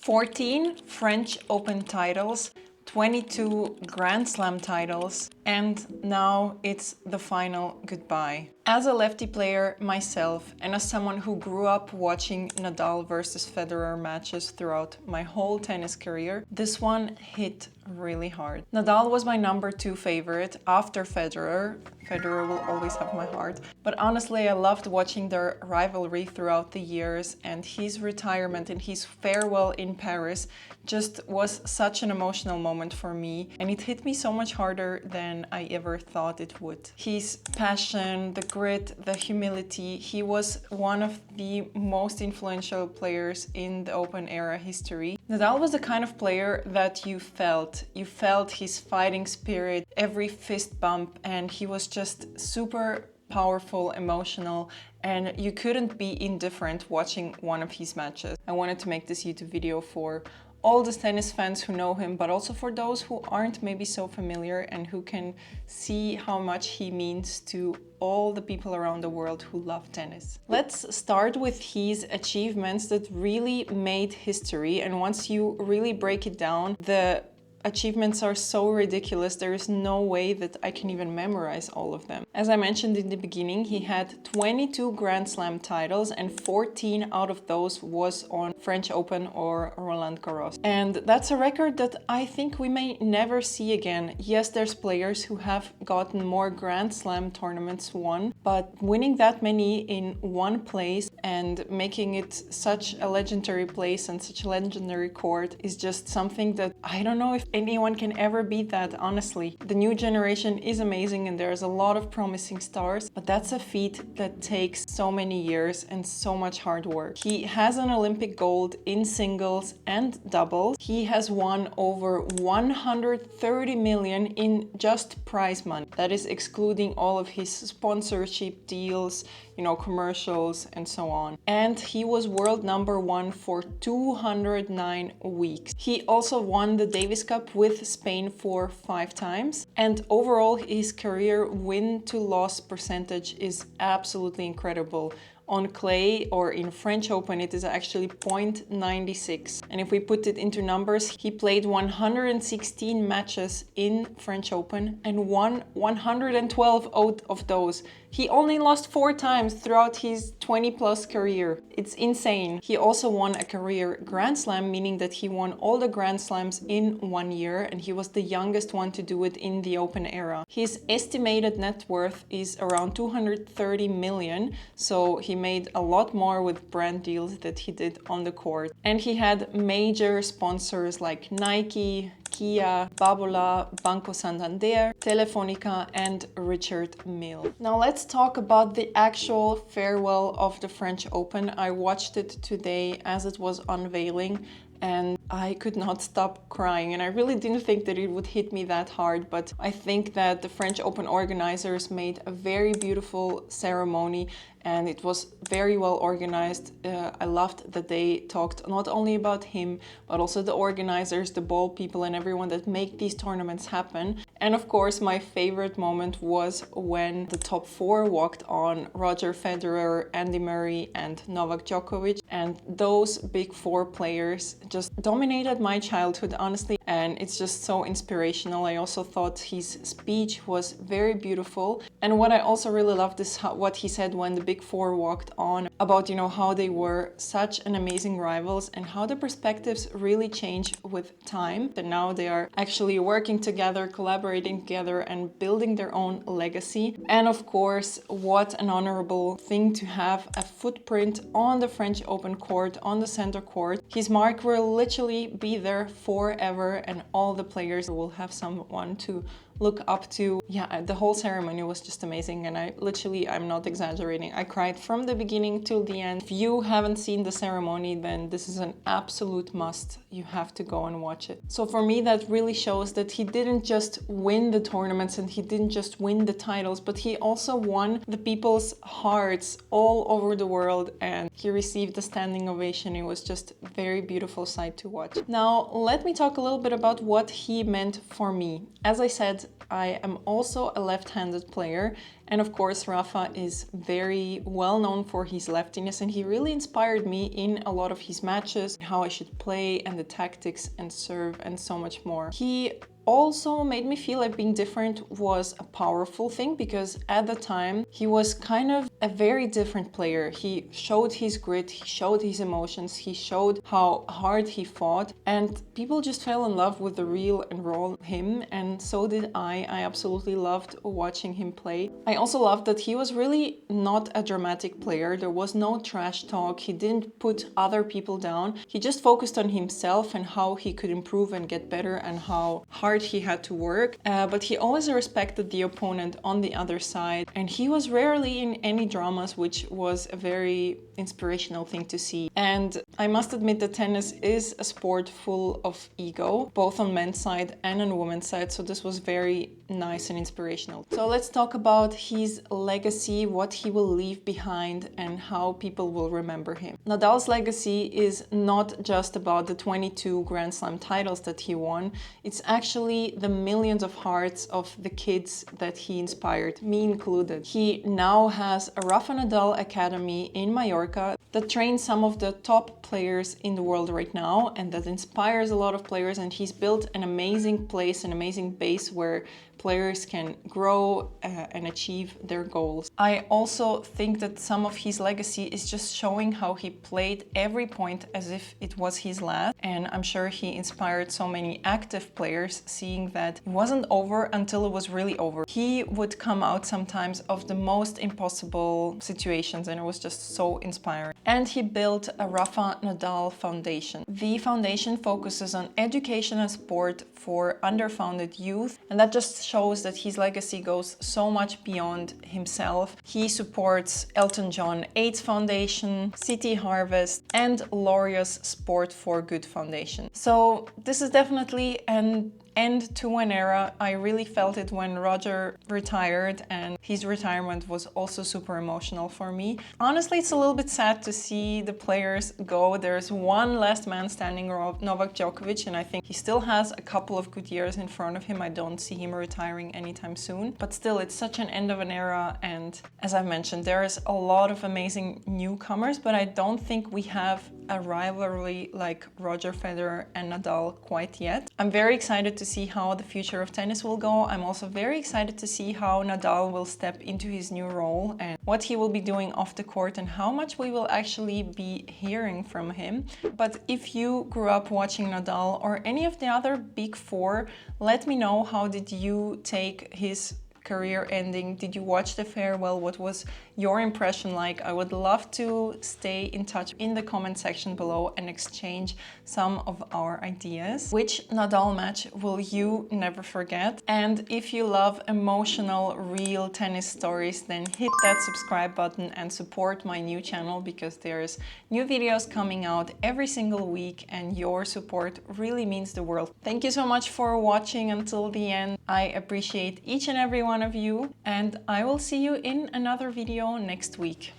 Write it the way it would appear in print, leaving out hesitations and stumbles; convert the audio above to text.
14 French Open titles, 22 Grand Slam titles, and now it's the final goodbye. As a lefty player myself, and as someone who grew up watching Nadal versus Federer matches throughout my whole tennis career, this one hit really hard. Nadal was my number 2 favorite after Federer. Federer will always have my heart. But honestly, I loved watching their rivalry throughout the years, and his retirement and his farewell in Paris just was such an emotional moment for me, and it hit me so much harder than I ever thought it would. His passion, the grit, the humility, he was one of the most influential players in the Open era history. Nadal was the kind of player that you felt his fighting spirit, every fist bump, and he was just super powerful, emotional, and you couldn't be indifferent watching one of his matches. I wanted to make this YouTube video for all the tennis fans who know him, but also for those who aren't maybe so familiar and who can see how much he means to all the people around the world who love tennis. Let's start with his achievements that really made history, and once you really break it down, the achievements are so ridiculous, there is no way that I can even memorize all of them. As I mentioned in the beginning, he had 22 Grand Slam titles, and 14 out of those was on French Open or Roland Garros. And that's a record that I think we may never see again. Yes, there's players who have gotten more Grand Slam tournaments won, but winning that many in one place and making it such a legendary place and such a legendary court is just something that I don't know if anyone can ever beat that, honestly. The new generation is amazing and there's a lot of promising stars, but that's a feat that takes so many years and so much hard work. He has an Olympic gold in singles and doubles. He has won over 130 million in just prize money. That is excluding all of his sponsorship deals, you know, commercials and so on. And he was world number 1 for 209 weeks. He also won the Davis Cup with Spain for 5 times. And overall, his career win-to-loss percentage is absolutely incredible. On clay or in French Open, it is actually 0.96. And if we put it into numbers, he played 116 matches in French Open and won 112 out of those. He only lost 4 times throughout his 20-plus career. It's insane. He also won a career Grand Slam, meaning that he won all the Grand Slams in 1 year, and he was the youngest one to do it in the Open era. His estimated net worth is around 230 million, so he made a lot more with brand deals that he did on the court. And he had major sponsors like Nike, Kia, Babola, Banco Santander, Telefonica, and Richard Mille. Now let's talk about the actual farewell of the French Open. I watched it today as it was unveiling, and I could not stop crying, and I really didn't think that it would hit me that hard, but I think that the French Open organizers made a very beautiful ceremony and it was very well organized. I loved that they talked not only about him, but also the organizers, the ball people, and everyone that make these tournaments happen. And of course, my favorite moment was when the top 4 walked on: Roger Federer, Andy Murray, and Novak Djokovic. And those big 4 players just dominated my childhood, honestly. And it's just so inspirational. I also thought his speech was very beautiful. And what I also really loved is what he said when the big 4 walked on about, you know, how they were such an amazing rivals and how the perspectives really change with time. That now they are actually working together, collaborating together, and building their own legacy. And of course, what an honorable thing to have a footprint on the French Open court, on the center court. His mark will literally be there forever, and all the players will have someone to look up to. Yeah, the whole ceremony was just amazing, and I'm not exaggerating, I cried from the beginning till the end. If you haven't seen the ceremony, then this is an absolute must. You have to go and watch it. So for me, that really shows that he didn't just win the tournaments and he didn't just win the titles, but he also won the people's hearts all over the world, and he received a standing ovation. It was just a very beautiful sight to watch. Now, let me talk a little bit about what he meant for me. As I said, I am also a left-handed player, and of course Rafa is very well known for his leftiness, and he really inspired me in a lot of his matches, how I should play and the tactics and serve and so much more. He also made me feel like being different was a powerful thing, because at the time he was kind of a very different player. He showed his grit, he showed his emotions, he showed how hard he fought, and people just fell in love with the real and raw him, and so did I. I absolutely loved watching him play. I also loved that he was really not a dramatic player. There was no trash talk. He didn't put other people down. He just focused on himself and how he could improve and get better and how hard he had to work, but he always respected the opponent on the other side, and he was rarely in any dramas, which was a very inspirational thing to see. And I must admit that tennis is a sport full of ego, both on men's side and on women's side, so this was very nice and inspirational. So let's talk about his legacy, what he will leave behind, and how people will remember him. Nadal's legacy is not just about the 22 Grand Slam titles that he won, it's actually the millions of hearts of the kids that he inspired, me included. He now has a Rafa Nadal Academy in Mallorca that trains some of the top players in the world right now, and that inspires a lot of players, and he's built an amazing place, an amazing base where players can grow and achieve their goals. I also think that some of his legacy is just showing how he played every point as if it was his last, and I'm sure he inspired so many active players, seeing that it wasn't over until it was really over. He would come out sometimes of the most impossible situations, and it was just so inspiring. And he built a Rafa Nadal Foundation. The foundation focuses on education and sport for underfounded youth, and that just shows that his legacy goes so much beyond himself. He supports Elton John AIDS Foundation, City Harvest, and Lauria's Sport for Good Foundation. So this is definitely an end to an era. I really felt it when Roger retired, and his retirement was also super emotional for me. Honestly, it's a little bit sad to see the players go. There's one last man standing, Novak Djokovic, and I think he still has a couple of good years in front of him. I don't see him retiring anytime soon, but still, it's such an end of an era, and as I've mentioned, there's a lot of amazing newcomers, but I don't think we have a rivalry like Roger Federer and Nadal quite yet. I'm very excited to see how the future of tennis will go. I'm also very excited to see how Nadal will step into his new role and what he will be doing off the court and how much we will actually be hearing from him. But if you grew up watching Nadal or any of the other big four, let me know, how did you take his career ending? Did you watch the farewell? What was your impression like? I would love to stay in touch in the comment section below and exchange some of our ideas. Which Nadal match will you never forget? And if you love emotional, real tennis stories, then hit that subscribe button and support my new channel, because there's new videos coming out every single week, and your support really means the world. Thank you so much for watching until the end. I appreciate each and every one of you, and I will see you in another video next week.